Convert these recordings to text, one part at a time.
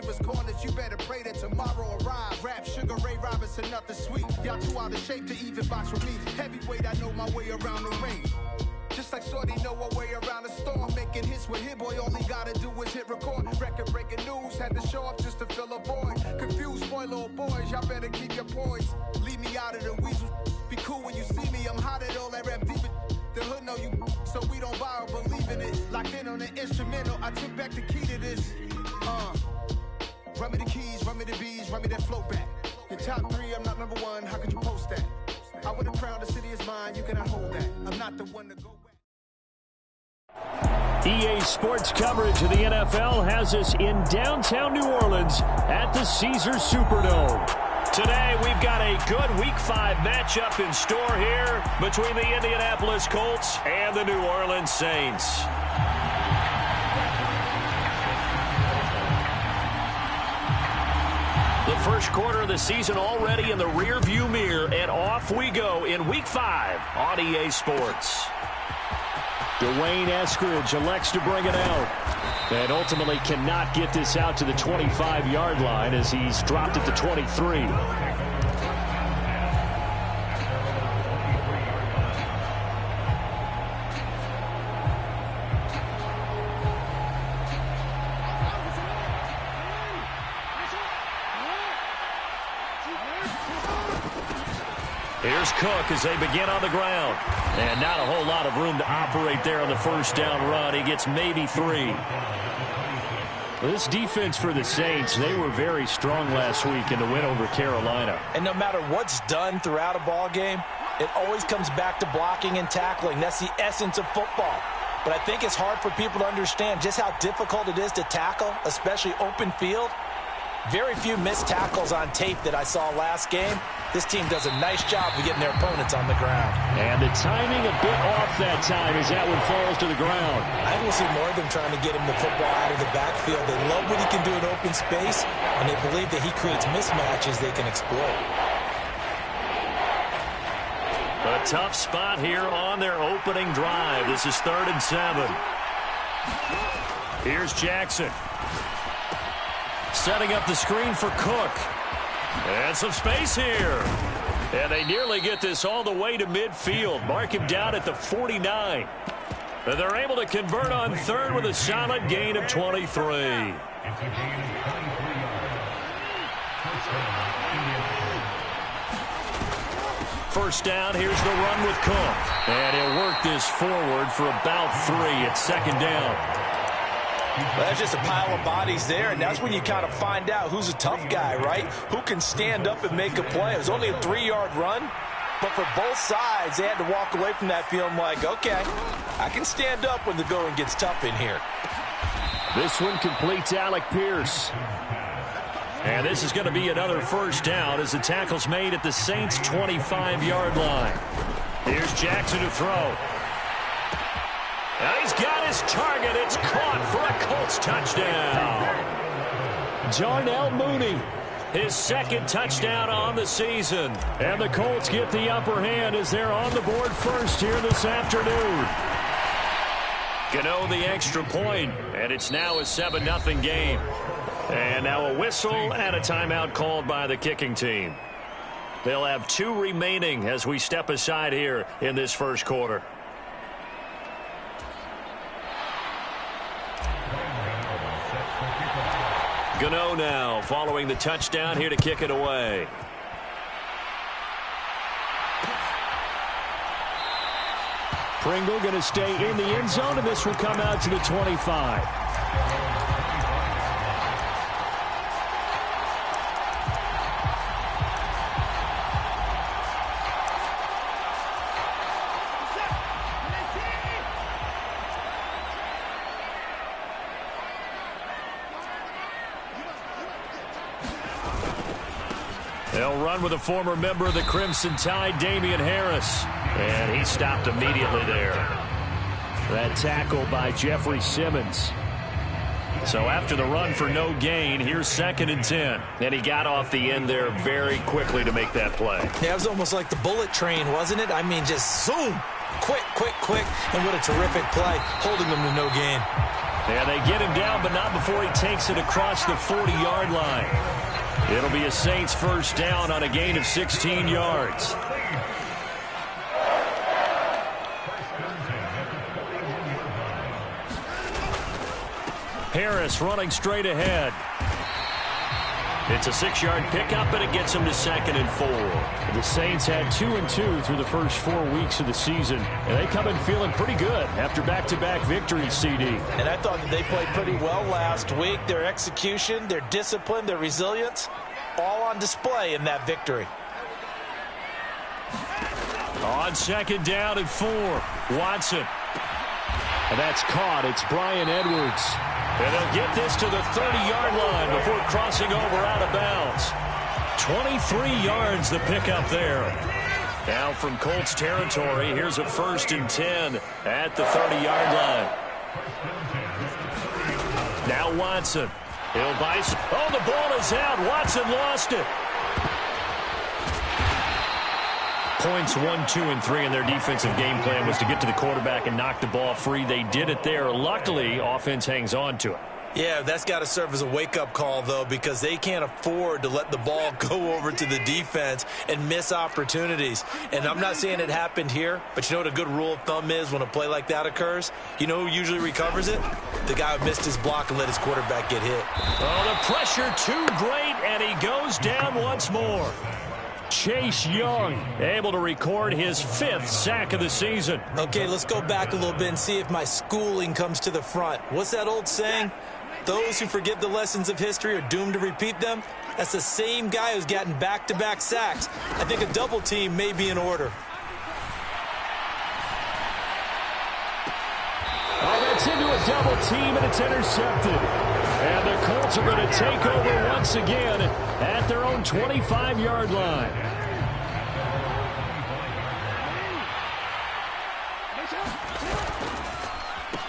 dangerous corners, you better pray that tomorrow arrive. Rap, Sugar Ray Robinson, nothing sweet. Y'all too out of shape to even box with me. Heavyweight, I know my way around the ring. Just like Shorty know her way around the storm. Making hits with Hit Boy, all he gotta do is hit record. Record-breaking news, had to show up just to fill a void. Confused boy, little boys, y'all better keep your poise. Leave me out of the weasel. Be cool when you see me, I'm hot at all that rap deep. The hood know you, so we don't buy or believe in it. Locked in on the instrumental, I took back the key to this. Run me the keys, run me the bees, run me that flow back. Your top 3, I'm not number 1, how could you post that? I would have crowned the city is mine, you cannot hold that. I'm not the one to go back. EA Sports coverage of the NFL has us in downtown New Orleans at the Caesars Superdome. Today, we've got a good Week 5 matchup in store here between the Indianapolis Colts and the New Orleans Saints. The first quarter of the season already in the rearview mirror, and off we go in Week 5 on EA Sports. Dwayne Eskridge elects to bring it out, and ultimately cannot get this out to the 25-yard line as he's dropped at the 23. Here's Cook as they begin on the ground. And not a whole lot of room to operate there on the first down run. He gets maybe 3. This defense for the Saints, they were very strong last week in the win over Carolina. And no matter what's done throughout a ball game, it always comes back to blocking and tackling. That's the essence of football. But I think it's hard for people to understand just how difficult it is to tackle, especially open field. Very few missed tackles on tape that I saw last game. This team does a nice job of getting their opponents on the ground. And the timing a bit off that time as that one falls to the ground. I will see more of them trying to get him the football out of the backfield. They love what he can do in open space, and they believe that he creates mismatches they can exploit. A tough spot here on their opening drive. This is 3rd and 7. Here's Jackson. Setting up the screen for Cook. And some space here. And they nearly get this all the way to midfield. Mark him down at the 49. And they're able to convert on 3rd with a solid gain of 23. First down, here's the run with Cook. And he'll work this forward for about 3 at 2nd down. Well, that's just a pile of bodies there, and that's when you kind of find out who's a tough guy, right? Who can stand up and make a play. It was only a 3-yard run, but for both sides, they had to walk away from that feeling like, okay, I can stand up when the going gets tough in here. This one completes Alec Pierce. And this is going to be another first down as the tackle's made at the Saints' 25-yard line. Here's Jackson to throw. And he's got his target. It's caught for a Colts touchdown. Darnell Mooney, his 2nd touchdown on the season. And the Colts get the upper hand as they're on the board first here this afternoon. Gano the extra point, and it's now a 7-0 game. And now a whistle and a timeout called by the kicking team. They'll have 2 remaining as we step aside here in this first quarter. Gano now following the touchdown here to kick it away. Pringle going to stay in the end zone, and this will come out to the 25. They'll run with a former member of the Crimson Tide, Damian Harris. And he stopped immediately there. That tackle by Jeffrey Simmons. So after the run for no gain, here's 2nd and 10. And he got off the end there very quickly to make that play. Yeah, it was almost like the bullet train, wasn't it? I mean, just zoom. Quick, quick, quick. And what a terrific play, holding them to no gain. And they get him down, but not before he takes it across the 40-yard line. It'll be a Saints first down on a gain of 16 yards. Harris running straight ahead. It's a 6-yard pickup, and it gets him to 2nd and 4. The Saints had 2-2 through the first 4 weeks of the season, and they come in feeling pretty good after back-to-back victories, CD. And I thought that they played pretty well last week. Their execution, their discipline, their resilience, all on display in that victory. On 2nd down and 4, Watson. And that's caught. It's Bryan Edwards. And they'll get this to the 30-yard line before crossing over out of bounds. 23 yards the pickup there. Now from Colts territory, here's a 1st and 10 at the 30-yard line. Now Watson. He'll bice. Oh, the ball is out. Watson lost it. Points 1, 2, and 3 in their defensive game plan was to get to the quarterback and knock the ball free. They did it there. Luckily, offense hangs on to it. Yeah, that's got to serve as a wake-up call, though, because they can't afford to let the ball go over to the defense and miss opportunities. And I'm not saying it happened here, but you know what a good rule of thumb is when a play like that occurs? You know who usually recovers it? The guy who missed his block and let his quarterback get hit. Oh, the pressure too great, and he goes down once more. Chase Young able to record his 5th sack of the season. Okay, let's go back a little bit and see if my schooling comes to the front. What's that old saying? Those who forget the lessons of history are doomed to repeat them. That's the same guy who's gotten back-to-back sacks. I think a double team may be in order. Oh, that's into a double team, and it's intercepted. And the Colts are going to take over once again at their own 25-yard line.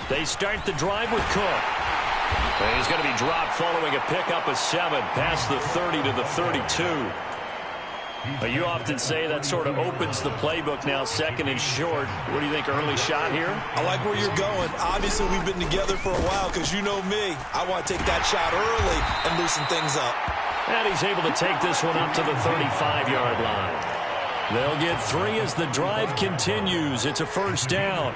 They start the drive with Cook. And he's going to be dropped following a pickup of 7 past the 30 to the 32. But you often say that sort of opens the playbook now, 2nd and short. What do you think, early shot here? I like where you're going. Obviously, we've been together for a while because you know me. I want to take that shot early and loosen things up. And he's able to take this one up to the 35-yard line. They'll get 3 as the drive continues. It's a first down.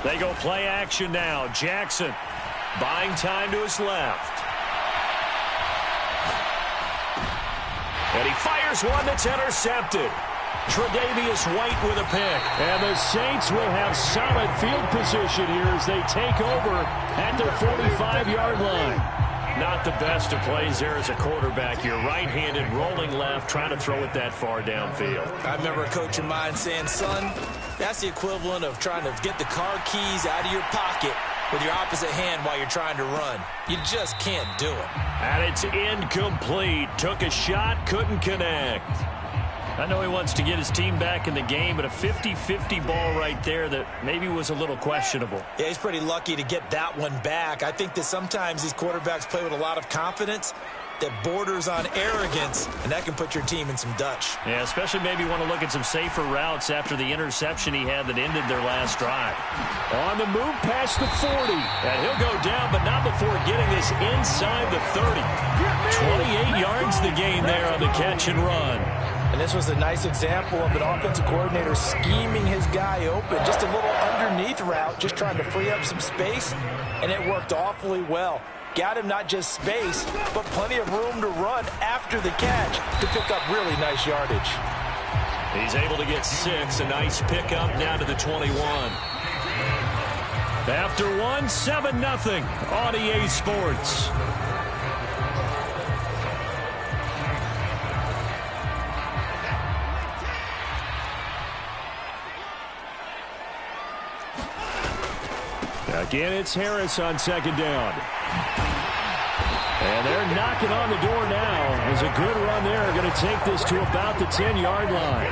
They go play action now. Jackson buying time to his left. And he fires one that's intercepted. Tre'Davious White with a pick. And the Saints will have solid field position here as they take over at their 45-yard line. Not the best of plays there as a quarterback. You're right-handed, rolling left, trying to throw it that far downfield. I remember a coach of mine saying, son, that's the equivalent of trying to get the car keys out of your pocket with your opposite hand while you're trying to run. You just can't do it. And it's incomplete. Took a shot, couldn't connect. I know he wants to get his team back in the game, but a 50-50 ball right there that maybe was a little questionable. Yeah, he's pretty lucky to get that one back. I think that sometimes these quarterbacks play with a lot of confidence that borders on arrogance, and that can put your team in some Dutch. Yeah, especially maybe want to look at some safer routes after the interception he had that ended their last drive. On the move past the 40. And he'll go down, but not before getting this inside the 30. 28 yards the gain there on the catch and run. And this was a nice example of an offensive coordinator scheming his guy open. Just a little underneath route, just trying to free up some space, and it worked awfully well. Got him not just space, but plenty of room to run after the catch to pick up really nice yardage. He's able to get 6, a nice pickup down to the 21. After 7-0 on EA Sports. Again, it's Harris on 2nd down. And they're knocking on the door now. As a good run there, going to take this to about the 10-yard line.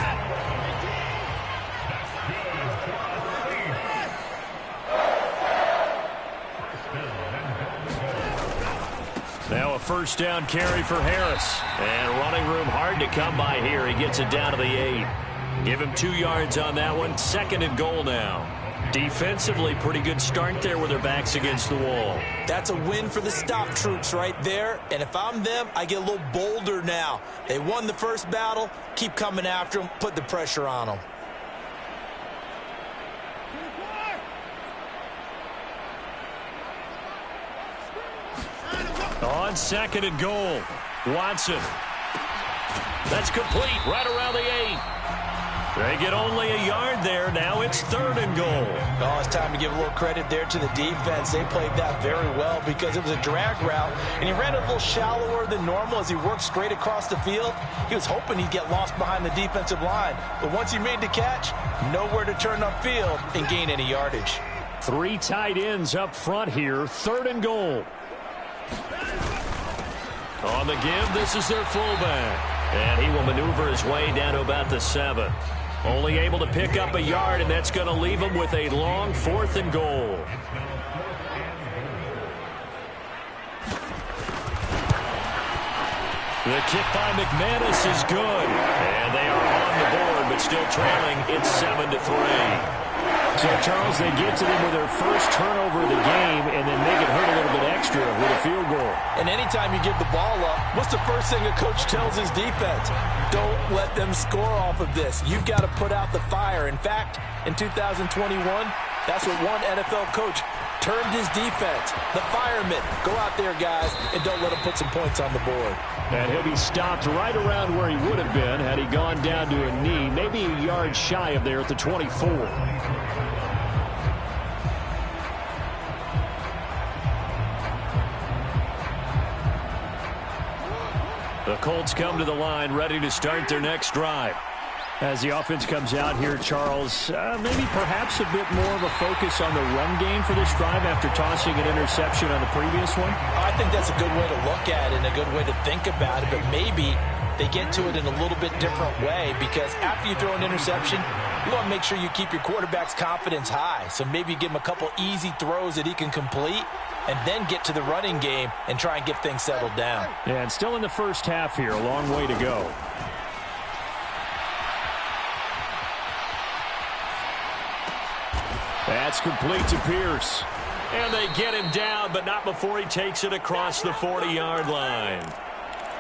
Now a first down carry for Harris. And running room hard to come by here. He gets it down to the 8. Give him 2 yards on that one. 2nd and goal now. Defensively, pretty good start there with their backs against the wall. That's a win for the stop troops right there. And if I'm them, I get a little bolder now. They won the first battle. Keep coming after them. Put the pressure on them. On 2nd and goal, Watson. That's complete right around the 8. They get only a yard there. Now it's 3rd and goal. Oh, it's time to give a little credit there to the defense. They played that very well because it was a drag route, and he ran a little shallower than normal as he worked straight across the field. He was hoping he'd get lost behind the defensive line, but once he made the catch, nowhere to turn upfield and gain any yardage. 3 tight ends up front here. 3rd and goal. On the give, this is their fullback. And he will maneuver his way down to about the 7. Only able to pick up a yard, and that's going to leave him with a long 4th and goal. The kick by McManus is good. And they are on the board, but still trailing. It's 7-3. So, Charles, they get to them with their first turnover of the game and then make it hurt a little bit extra with a field goal. And anytime you give the ball up, what's the first thing a coach tells his defense? Don't let them score off of this. You've got to put out the fire. In fact, in 2021, that's what one NFL coach termed his defense. The firemen. Go out there, guys, and don't let them put some points on the board. And he'll be stopped right around where he would have been had he gone down to a knee, maybe a yard shy of there at the 24. The Colts come to the line, ready to start their next drive. As the offense comes out here, Charles, maybe perhaps a bit more of a focus on the run game for this drive after tossing an interception on the previous one? I think that's a good way to look at it and a good way to think about it, but maybe they get to it in a little bit different way because after you throw an interception, you want to make sure you keep your quarterback's confidence high. So maybe give him a couple easy throws that he can complete and then get to the running game and try and get things settled down. Yeah, and still in the first half here, a long way to go. That's complete to Pierce. And they get him down, but not before he takes it across the 40-yard line.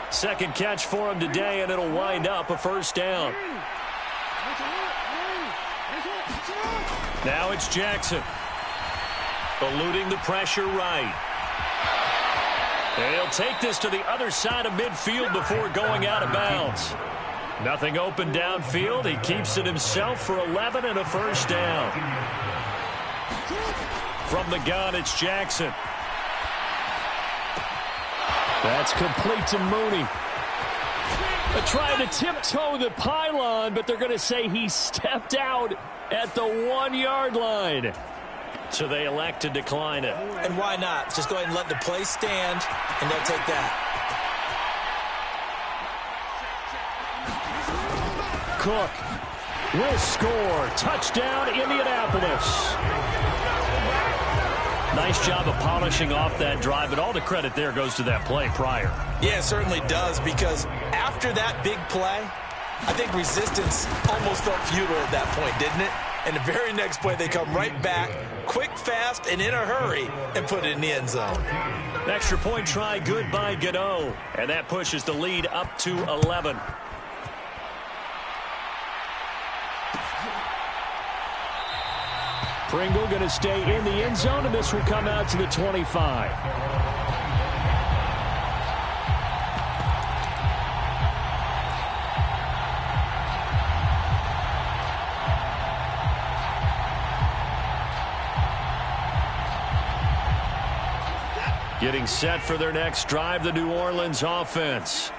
Second catch for him today, and it'll wind up a first down. Now it's Jackson. Eluding the pressure right. He'll take this to the other side of midfield before going out of bounds. Nothing open downfield. He keeps it himself for 11 and a first down. From the gun, it's Jackson. That's complete to Mooney. They're trying to tiptoe the pylon, but they're going to say he stepped out at the 1-yard line. So they elect to decline it. And why not? Just go ahead and let the play stand, and they'll take that. Cook will score. Touchdown, Indianapolis. Nice job of polishing off that drive, but all the credit there goes to that play prior. Yeah, it certainly does, because after that big play, I think resistance almost felt futile at that point, didn't it? And the very next play, they come right back, quick, fast, and in a hurry, and put it in the end zone. Extra point try, good by Gano. And that pushes the lead up to 11. Pringle going to stay in the end zone, and this will come out to the 25. Getting set for their next drive, the New Orleans offense.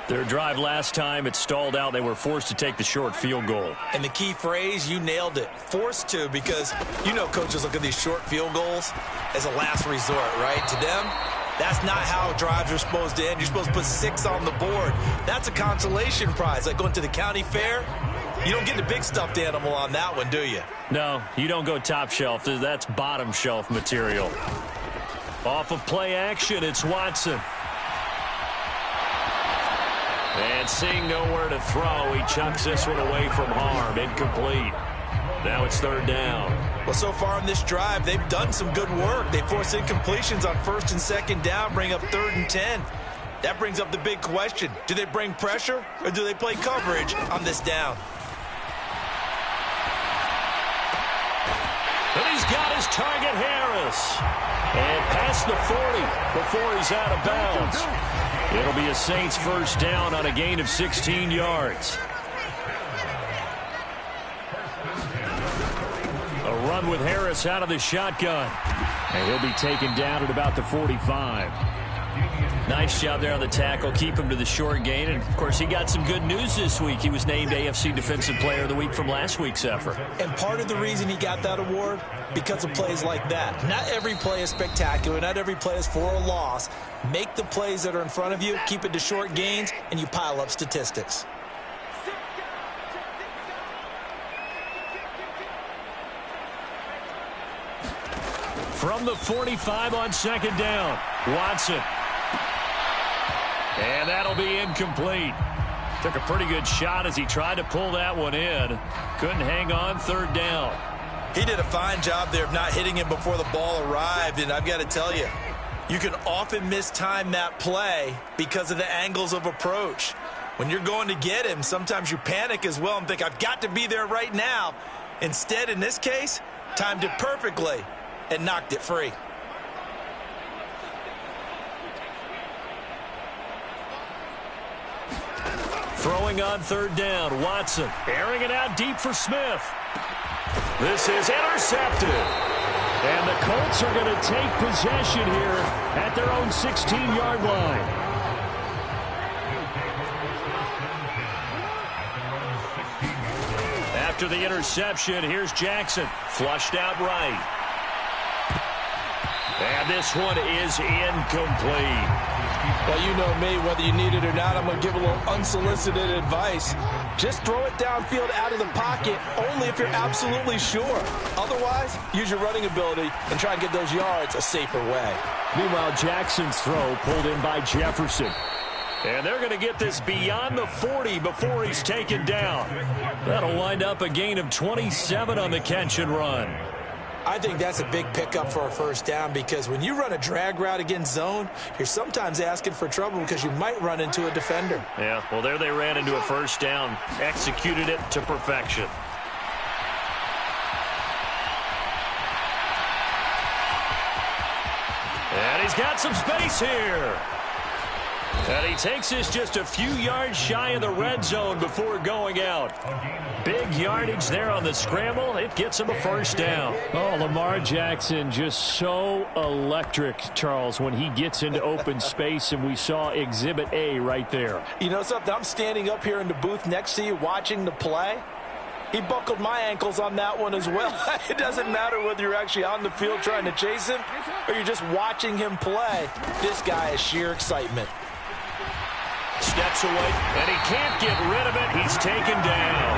Their drive last time, it stalled out. They were forced to take the short field goal. And the key phrase, you nailed it, forced to, because you know coaches look at these short field goals as a last resort, right? To them, that's not how drives are supposed to end. You're supposed to put 6 on the board. That's a consolation prize. Like going to the county fair, you don't get the big stuffed animal on that one, do you? No, you don't go top shelf. That's bottom shelf material. Off of play action, it's Watson. And seeing nowhere to throw, he chucks this one away from harm. Incomplete. Now it's third down. Well, so far on this drive, they've done some good work. They force incompletions on first and second down, bring up 3rd and 10. That brings up the big question. Do they bring pressure or do they play coverage on this down? And he's got his target, Harris. And past the 40 before he's out of bounds. It'll be a Saints first down on a gain of 16 yards. A run with Harris out of the shotgun. And he'll be taken down at about the 45. Nice job there on the tackle. Keep him to the short gain. And, of course, he got some good news this week. He was named AFC Defensive Player of the Week from last week's effort. And part of the reason he got that award, because of plays like that. Not every play is spectacular. Not every play is for a loss. Make the plays that are in front of you, keep it to short gains, and you pile up statistics. From the 45 on second down, Watson. And that'll be incomplete. Took a pretty good shot as he tried to pull that one in. Couldn't hang on, third down. He did a fine job there of not hitting him before the ball arrived, and I've got to tell you, you can often mistime that play because of the angles of approach. When you're going to get him, sometimes you panic as well and think, I've got to be there right now. Instead, in this case, timed it perfectly and knocked it free. Throwing on third down, Watson airing it out deep for Smith. This is intercepted. And the Colts are going to take possession here at their own 16-yard line. After the interception, here's Jackson. Flushed out right. And this one is incomplete. Well, you know me, whether you need it or not, I'm going to give a little unsolicited advice. Just throw it downfield out of the pocket only if you're absolutely sure. Otherwise, use your running ability and try and get those yards a safer way. Meanwhile, Jackson's throw pulled in by Jefferson. And they're going to get this beyond the 40 before he's taken down. That'll wind up a gain of 27 on the catch and run. I think that's a big pickup for a first down because when you run a drag route against zone, you're sometimes asking for trouble because you might run into a defender. Yeah, well, there they ran into a first down, executed it to perfection. And he's got some space here. And he takes this just a few yards shy of the red zone before going out. Big yardage there on the scramble. It gets him a first down. Oh, Lamar Jackson just so electric, Charles, when he gets into open space, and we saw Exhibit A right there. You know something? I'm standing up here in the booth next to you watching the play. He buckled my ankles on that one as well. It doesn't matter whether you're actually on the field trying to chase him or you're just watching him play. This guy is sheer excitement. Steps away, and he can't get rid of it. He's taken down.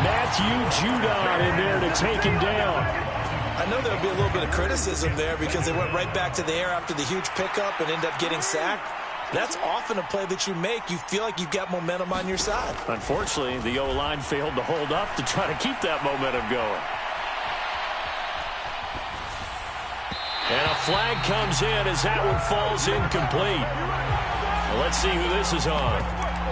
Matthew Judon in there to take him down. I know there'll be a little bit of criticism there because they went right back to the air after the huge pickup and ended up getting sacked. That's often a play that you make. You feel like you've got momentum on your side. Unfortunately, the O-line failed to hold up to try to keep that momentum going. And a flag comes in as that one falls incomplete. Well, let's see who this is on.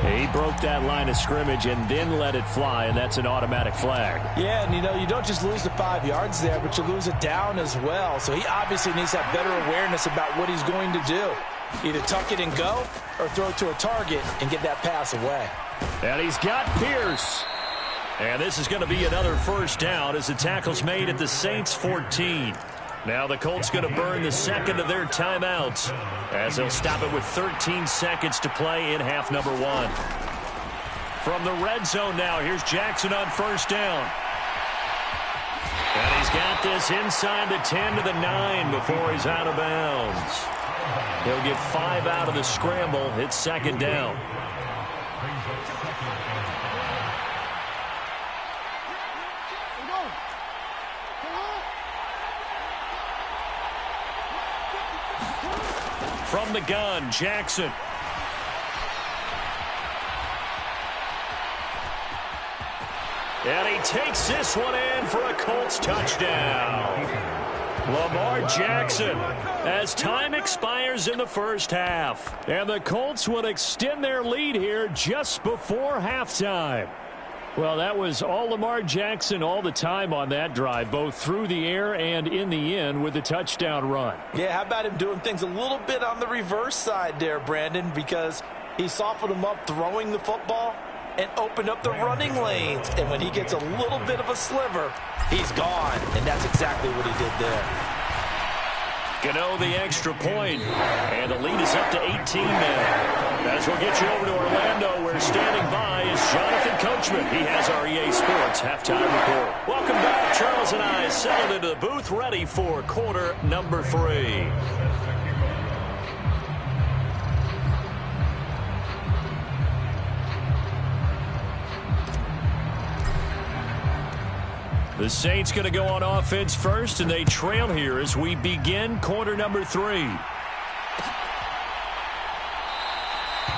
He broke that line of scrimmage and then let it fly, and that's an automatic flag. Yeah, and you don't just lose the 5 yards there, but you lose it down as well. So he obviously needs to have better awareness about what he's going to do. Either tuck it and go or throw it to a target and get that pass away. And he's got Pierce. And this is going to be another first down as the tackle's made at the Saints 14. Now the Colts going to burn the second of their timeouts as they'll stop it with 13 seconds to play in half number 1. From the red zone now, here's Jackson on first down. And he's got this inside the 10 to the 9 before he's out of bounds. He'll get 5 out of the scramble. It's second down. From the gun, Jackson. And he takes this one in for a Colts touchdown. Lamar Jackson, as time expires in the first half. And the Colts would extend their lead here just before halftime. Well, that was all Lamar Jackson all the time on that drive, both through the air and in the end with the touchdown run. Yeah, how about him doing things a little bit on the reverse side there, Brandon, because he softened him up throwing the football and opened up the running lanes. And when he gets a little bit of a sliver, he's gone. And that's exactly what he did there. Gano the extra point, and the lead is up to 18 now. As we'll get you over to Orlando, where standing by is Jonathan Coachman. He has our EA Sports halftime report. Welcome back. Charles and I settled into the booth, ready for quarter number 3. The Saints going to go on offense first, and they trail here as we begin quarter number 3.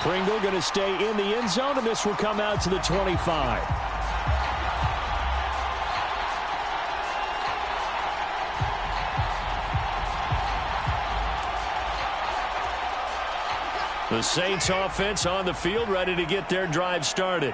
Pringle going to stay in the end zone, and this will come out to the 25. The Saints offense on the field, ready to get their drive started.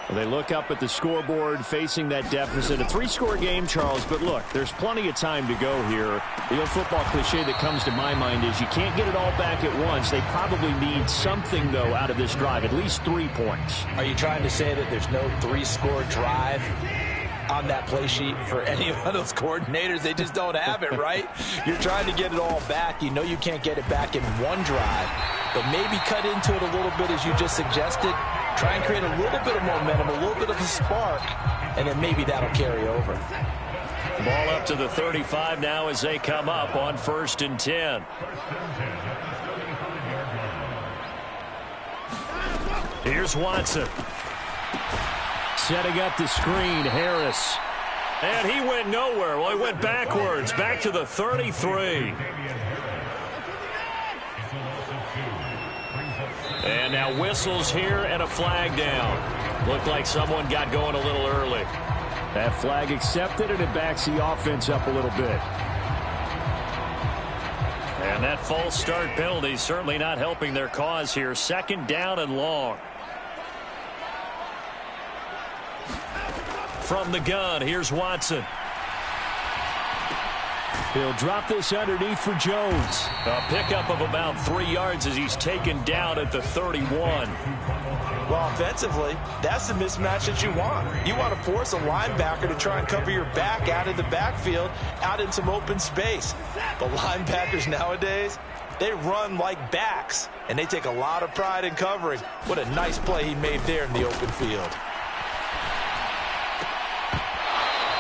Well, they look up at the scoreboard facing that deficit. A 3-score game, Charles, but look, there's plenty of time to go here. The old football cliche that comes to my mind is you can't get it all back at once. They probably need something, though, out of this drive, at least 3 points. Are you trying to say that there's no 3-score drive on that play sheet for any of those coordinators? They just don't have it, right? You're trying to get it all back. You know you can't get it back in one drive, but maybe cut into it a little bit as you just suggested. Try and create a little bit of momentum, a little bit of a spark, and then maybe that'll carry over. Ball up to the 35 now as they come up on 1st and 10. Here's Watson. Setting up the screen, Harris. And he went nowhere. Well, he went backwards, back to the 33. And now whistles here and a flag down. Looked like someone got going a little early. That flag accepted, and it backs the offense up a little bit. And that false start penalty certainly not helping their cause here. 2nd down and long. From the gun, here's Watson. He'll drop this underneath for Jones. A pickup of about 3 yards as he's taken down at the 31. Well, offensively, that's the mismatch that you want. You want to force a linebacker to try and cover your back out of the backfield, out in some open space. But linebackers nowadays, they run like backs, and they take a lot of pride in covering. What a nice play he made there in the open field.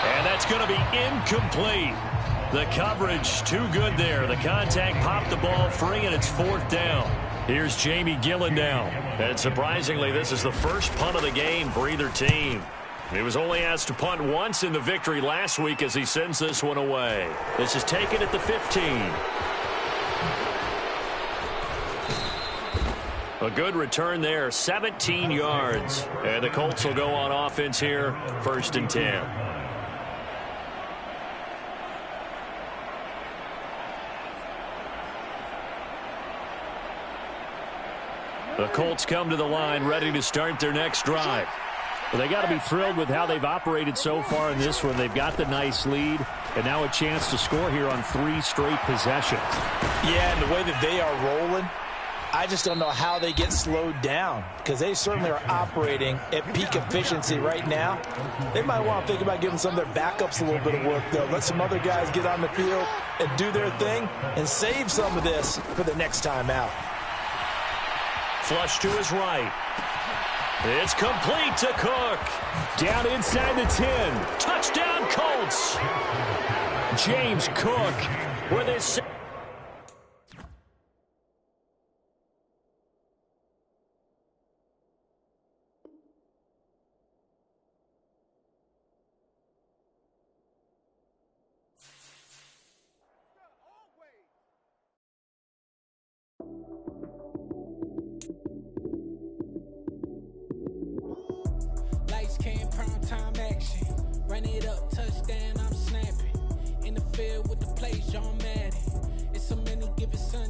And that's going to be incomplete. The coverage too good there. The contact popped the ball free, and it's 4th down. Here's Jamie Gillen now. And surprisingly, this is the first punt of the game for either team. He was only asked to punt once in the victory last week as he sends this one away. This is taken at the 15. A good return there, 17 yards. And the Colts will go on offense here, 1st and 10. The Colts come to the line ready to start their next drive. Well, they got to be thrilled with how they've operated so far in this one. They've got the nice lead, and now a chance to score here on 3 straight possessions. Yeah, and the way that they are rolling, I just don't know how they get slowed down, because they certainly are operating at peak efficiency right now. They might want to think about giving some of their backups a little bit of work, though. Let some other guys get on the field and do their thing and save some of this for the next time out. Flush to his right. It's complete to Cook. Down inside the 10. Touchdown, Colts. James Cook with his... Run it up, touchdown, I'm snapping. In the field with the plays, John Madden. It's so many giving son.